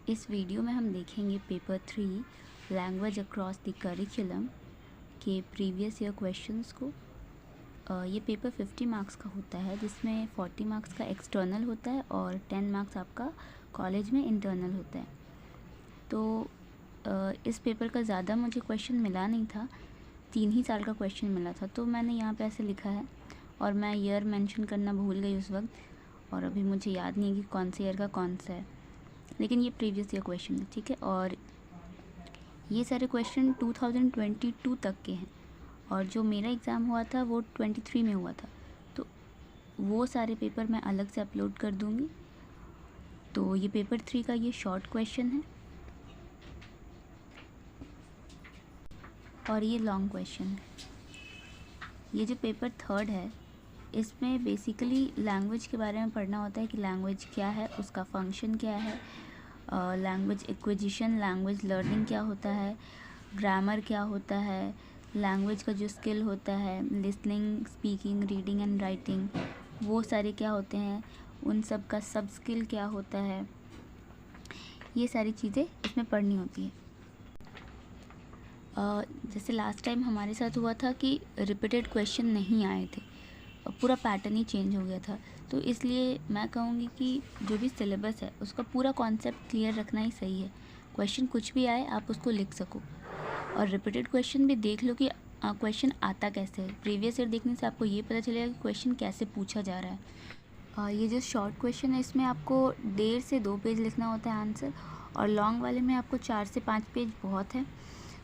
इस वीडियो में हम देखेंगे paper 3 language across the curriculum के प्रीवियस ईयर क्वेश्चंस को। ये पेपर 50 मार्क्स का होता है, जिसमें 40 मार्क्स का एक्सटर्नल होता है और 10 मार्क्स आपका कॉलेज में इंटरनल होता है। तो इस पेपर का ज़्यादा मुझे क्वेश्चन मिला नहीं था, 3 ही साल का क्वेश्चन मिला था, तो मैंने यहाँ पे ऐसे लिखा है और मैं ईयर मेंशन करना भूल गई उस वक्त, और अभी मुझे याद नहीं है कि कौन से ईयर का कौन सा है, लेकिन ये प्रीवियस ईयर क्वेश्चन है, ठीक है। और ये सारे क्वेश्चन 2022 तक के हैं, और जो मेरा एग्ज़ाम हुआ था वो 23 में हुआ था, तो वो सारे पेपर मैं अलग से अपलोड कर दूँगी। तो ये पेपर 3 का ये शॉर्ट क्वेश्चन है और ये लॉन्ग क्वेश्चन है। ये जो पेपर 3 है, इसमें बेसिकली लैंग्वेज के बारे में पढ़ना होता है कि लैंग्वेज क्या है, उसका फंक्शन क्या है, लैंग्वेज एक्विजिशन, लैंग्वेज लर्निंग क्या होता है, ग्रामर क्या होता है, लैंग्वेज का जो स्किल होता है, listening, speaking, reading and writing, वो सारे क्या होते हैं, उन सब का सब स्किल क्या होता है, ये सारी चीज़ें इसमें पढ़नी होती है। जैसे लास्ट टाइम हमारे साथ हुआ था कि रिपीटेड क्वेश्चन नहीं आए थे, पूरा पैटर्न ही चेंज हो गया था, तो इसलिए मैं कहूँगी कि जो भी सिलेबस है उसका पूरा कॉन्सेप्ट क्लियर रखना ही सही है। क्वेश्चन कुछ भी आए आप उसको लिख सको, और रिपीटेड क्वेश्चन भी देख लो कि क्वेश्चन आता कैसे है। प्रीवियस ईयर देखने से आपको ये पता चलेगा कि क्वेश्चन कैसे पूछा जा रहा है। ये जो शॉर्ट क्वेश्चन है, इसमें आपको 1.5 से 2 पेज लिखना होता है आंसर, और लॉन्ग वाले में आपको 4 से 5 पेज बहुत है।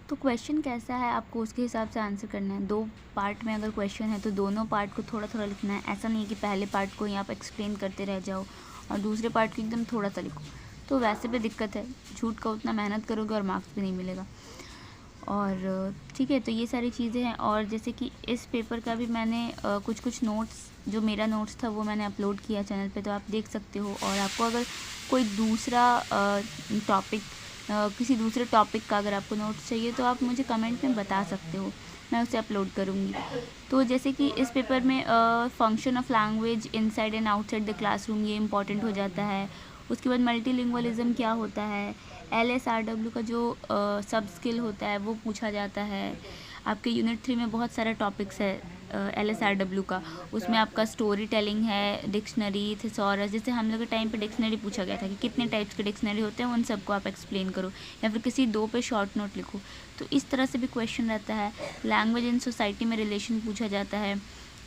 तो क्वेश्चन कैसा है आपको उसके हिसाब से आंसर करना है। 2 पार्ट में अगर क्वेश्चन है तो दोनों पार्ट को थोड़ा थोड़ा लिखना है। ऐसा नहीं है कि पहले पार्ट को ही आप एक्सप्लेन करते रह जाओ और दूसरे पार्ट को एकदम थोड़ा सा लिखो, तो वैसे भी दिक्कत है, झूठ का उतना मेहनत करोगे और मार्क्स भी नहीं मिलेगा। और ठीक है, तो ये सारी चीज़ें हैं। और जैसे कि इस पेपर का भी मैंने कुछ नोट्स, जो मेरा नोट्स था वो मैंने अपलोड किया चैनल पे, तो आप देख सकते हो। और आपको अगर कोई दूसरा टॉपिक, किसी दूसरे टॉपिक का अगर आपको नोट्स चाहिए तो आप मुझे कमेंट में बता सकते हो, मैं उसे अपलोड करूँगी। तो जैसे कि इस पेपर में function of language inside and outside the classroom, ये इम्पॉर्टेंट हो जाता है। उसके बाद मल्टीलिंगुअलिज्म क्या होता है, LSRW का जो सब स्किल होता है वो पूछा जाता है। आपके यूनिट 3 में बहुत सारा टॉपिक्स है LSRW का, उसमें आपका स्टोरी टेलिंग है, डिक्शनरी, थिसॉरस। जैसे हम लोग के टाइम पे डिक्शनरी पूछा गया था कि कितने टाइप्स के डिक्शनरी होते हैं, उन सबको आप एक्सप्लेन करो, या फिर किसी 2 पे शॉर्ट नोट लिखो। तो इस तरह से भी क्वेश्चन रहता है। लैंग्वेज इन सोसाइटी में रिलेशन पूछा जाता है,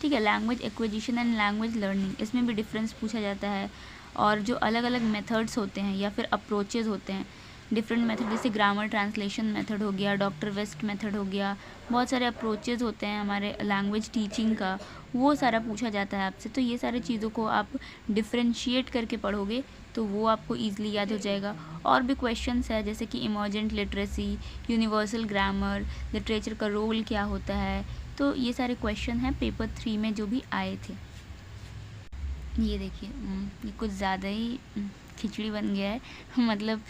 ठीक है। Language acquisition and language learning, इसमें भी डिफरेंस पूछा जाता है। और जो अलग अलग मेथड्स होते हैं या फिर अप्रोचेज़ होते हैं, डिफरेंट मेथड, जैसे ग्रामर ट्रांसलेशन मेथड हो गया, डॉक्टर वेस्ट मेथड हो गया, बहुत सारे अप्रोचेज़ होते हैं हमारे लैंग्वेज टीचिंग का, वो सारा पूछा जाता है आपसे। तो ये सारी चीज़ों को आप डिफ्रेंशिएट करके पढ़ोगे तो वो आपको ईजिली याद हो जाएगा। और भी क्वेश्चंस है, जैसे कि emergent literacy, universal grammar, literature का रोल क्या होता है। तो ये सारे क्वेश्चन हैं पेपर 3 में जो भी आए थे। ये देखिए, ये कुछ ज़्यादा ही खिचड़ी बन गया है मतलब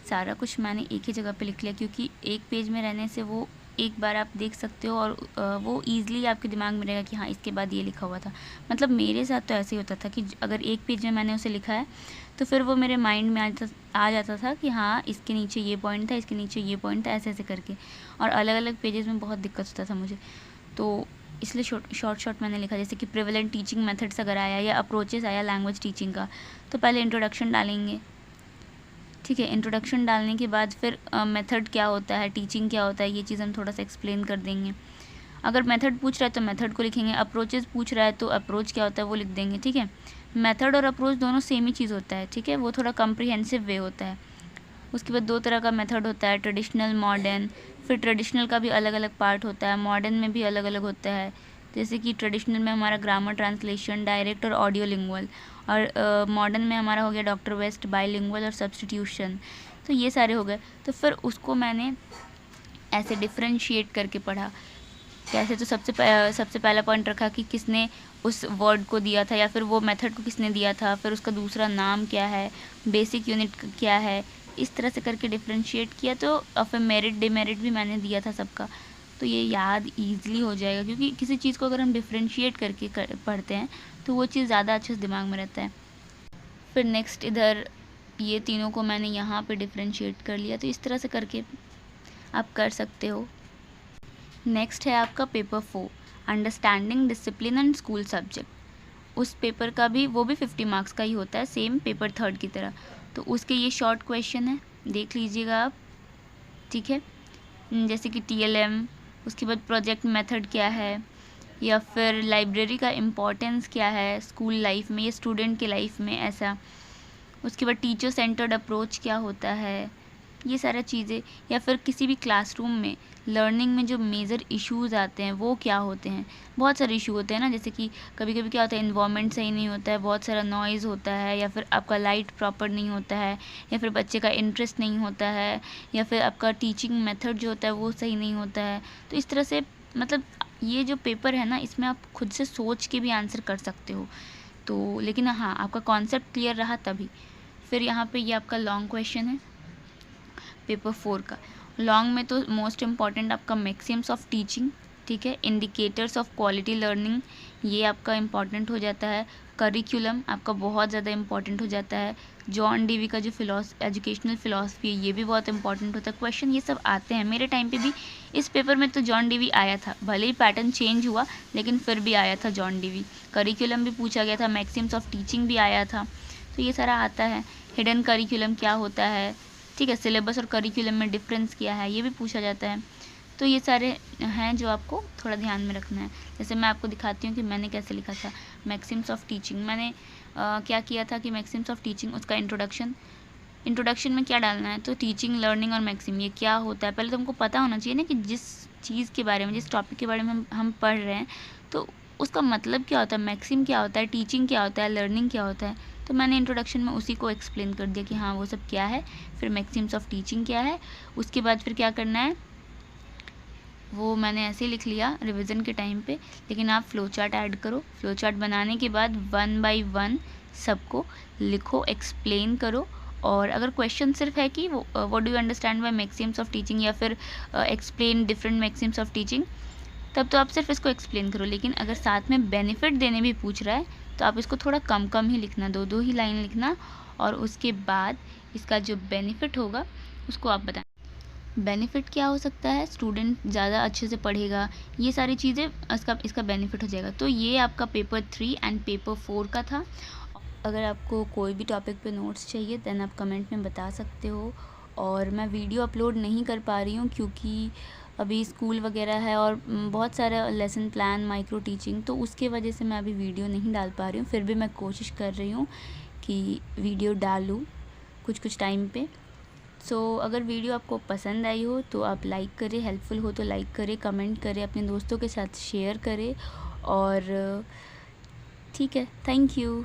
सारा कुछ मैंने एक ही जगह पे लिख लिया, क्योंकि एक पेज में रहने से वो एक बार आप देख सकते हो और वो ईज़िली आपके दिमाग में रहेगा कि हाँ इसके बाद ये लिखा हुआ था। मतलब मेरे साथ तो ऐसे ही होता था कि अगर एक पेज में मैंने उसे लिखा है तो फिर वो मेरे माइंड में आ जाता था कि हाँ इसके नीचे ये पॉइंट था, इसके नीचे ये पॉइंट था, ऐसे ऐसे करके। और अलग अलग पेजेस में बहुत दिक्कत होता था मुझे, तो इसलिए शॉर्ट मैंने लिखा। जैसे कि प्रिवेलेंट टीचिंग मेथड्स अगर आया या अप्रोचेस आया लैंग्वेज टीचिंग का, तो पहले इंट्रोडक्शन डालेंगे, ठीक है। इंट्रोडक्शन डालने के बाद फिर मेथड क्या होता है, टीचिंग क्या होता है, ये चीज़ हम थोड़ा सा एक्सप्लेन कर देंगे। अगर मेथड पूछ रहा है तो मेथड को लिखेंगे, अप्रोचेस पूछ रहा है तो अप्रोच क्या होता है वो लिख देंगे, ठीक है। मेथड और अप्रोच दोनों सेम ही चीज़ होता है, ठीक है, वो थोड़ा कम्प्रीहेंसिव वे होता है। उसके बाद 2 तरह का मेथड होता है, ट्रेडिशनल, मॉडर्न। फिर ट्रेडिशनल का भी अलग अलग पार्ट होता है, मॉडर्न में भी अलग अलग होता है। जैसे कि ट्रेडिशनल में हमारा ग्रामर ट्रांसलेशन, डायरेक्ट और ऑडियो लिंगुअल, और मॉडर्न में हमारा हो गया डॉक्टर वेस्ट, बाईलिंगुअल और सब्स्टिट्यूशन। तो ये सारे हो गए। तो फिर उसको मैंने ऐसे डिफ्रेंशिएट करके पढ़ा। कैसे, तो सबसे पहला पॉइंट रखा कि किसने उस वर्ड को दिया था या फिर वो मेथड को किसने दिया था, फिर उसका दूसरा नाम क्या है, बेसिक यूनिट क्या है, इस तरह से करके डिफ्रेंशिएट किया। तो फिर मेरिट डिमेरिट भी मैंने दिया था सबका, तो ये याद ईजिली हो जाएगा, क्योंकि किसी चीज़ को अगर हम डिफ्रेंशिएट करके पढ़ते हैं तो वो चीज़ ज़्यादा अच्छे से दिमाग में रहता है। फिर नेक्स्ट इधर ये तीनों को मैंने यहाँ पे डिफ्रेंशिएट कर लिया। तो इस तरह से करके आप कर सकते हो। नेक्स्ट है आपका paper 4, understanding discipline and school subject. उस पेपर का भी वो भी 50 मार्क्स का ही होता है, सेम पेपर 3 की तरह। तो उसके ये शॉर्ट क्वेश्चन है, देख लीजिएगा आप, ठीक है। जैसे कि TLM, उसके बाद प्रोजेक्ट मेथड क्या है, या फिर लाइब्रेरी का इम्पोर्टेंस क्या है स्कूल लाइफ में या स्टूडेंट के लाइफ में, ऐसा। उसके बाद टीचर सेंटर्ड अप्रोच क्या होता है, ये सारा चीज़ें। या फिर किसी भी क्लासरूम में लर्निंग में जो मेजर इश्यूज़ आते हैं वो क्या होते हैं। बहुत सारे इशू होते हैं ना, जैसे कि कभी कभी क्या होता है, इन्वायरमेंट सही नहीं होता है, बहुत सारा नॉइज़ होता है, या फिर आपका लाइट प्रॉपर नहीं होता है, या फिर बच्चे का इंटरेस्ट नहीं होता है, या फिर आपका टीचिंग मेथड जो होता है वो सही नहीं होता है। तो इस तरह से मतलब ये जो पेपर है ना, इसमें आप खुद से सोच के भी आंसर कर सकते हो। तो लेकिन हाँ, आपका कॉन्सेप्ट क्लियर रहा तभी। फिर यहाँ पे ये आपका लॉन्ग क्वेश्चन है पेपर 4 का। लॉन्ग में तो मोस्ट इम्पॉर्टेंट आपका मैक्सिम्स ऑफ टीचिंग, ठीक है, इंडिकेटर्स ऑफ क्वालिटी लर्निंग, ये आपका इम्पॉर्टेंट हो जाता है। करिकुलम आपका बहुत ज़्यादा इम्पॉर्टेंट हो जाता है। जॉन डीवी का जो एजुकेशनल फ़िलासफ़ी है ये भी बहुत इंपॉर्टेंट होता है। क्वेश्चन ये सब आते हैं, मेरे टाइम पे भी इस पेपर में तो जॉन डीवी आया था, भले ही पैटर्न चेंज हुआ लेकिन फिर भी आया था जॉन डीवी। करिकुलम भी पूछा गया था, मैक्सिम्स ऑफ टीचिंग भी आया था, तो ये सारा आता है। हिडन करिकुलम क्या होता है, ठीक है, सिलेबस और करिकुलम में डिफरेंस क्या है, ये भी पूछा जाता है। तो ये सारे हैं जो आपको थोड़ा ध्यान में रखना है। जैसे मैं आपको दिखाती हूँ कि मैंने कैसे लिखा था। मैक्सिम्स ऑफ टीचिंग मैंने क्या किया था कि मैक्सिम्स ऑफ टीचिंग, उसका इंट्रोडक्शन में क्या डालना है, तो टीचिंग, लर्निंग और मैक्सिम ये क्या होता है पहले तो हमको पता होना चाहिए ना, कि जिस चीज़ के बारे में, जिस टॉपिक के बारे में हम पढ़ रहे हैं तो उसका मतलब क्या होता है, मैक्सिम क्या होता है, टीचिंग क्या होता है, लर्निंग क्या होता है। तो मैंने इंट्रोडक्शन में उसी को एक्सप्लेन कर दिया कि हाँ वो सब क्या है, फिर मैक्सिम्स ऑफ टीचिंग क्या है। उसके बाद फिर क्या करना है वो मैंने ऐसे ही लिख लिया रिवीजन के टाइम पे, लेकिन आप फ्लो चार्ट ऐड करो। फ्लो चार्ट बनाने के बाद 1 बाय 1 सबको लिखो, एक्सप्लेन करो। और अगर क्वेश्चन सिर्फ है कि what do you understand by Maxim's of teaching, या फिर explain different Maxim's of teaching, तब तो आप सिर्फ इसको एक्सप्लेन करो। लेकिन अगर साथ में बेनिफिट देने भी पूछ रहा है तो आप इसको थोड़ा कम कम ही लिखना, 2 ही लाइन लिखना, और उसके बाद इसका जो बेनिफिट होगा उसको आप बताएं। बेनिफिट क्या हो सकता है, स्टूडेंट ज़्यादा अच्छे से पढ़ेगा, ये सारी चीज़ें इसका बेनिफिट हो जाएगा। तो ये आपका पेपर 3 एंड पेपर 4 का था। अगर आपको कोई भी टॉपिक पे नोट्स चाहिए देन आप कमेंट में बता सकते हो। और मैं वीडियो अपलोड नहीं कर पा रही हूँ क्योंकि अभी स्कूल वगैरह है और बहुत सारा लेसन प्लान, माइक्रो टीचिंग, तो उसके वजह से मैं अभी वीडियो नहीं डाल पा रही हूँ। फिर भी मैं कोशिश कर रही हूँ कि वीडियो डालूँ कुछ टाइम पे। सो अगर वीडियो आपको पसंद आई हो तो आप लाइक करें, हेल्पफुल हो तो लाइक करें, कमेंट करें, अपने दोस्तों के साथ शेयर करें। और ठीक है, थैंक यू।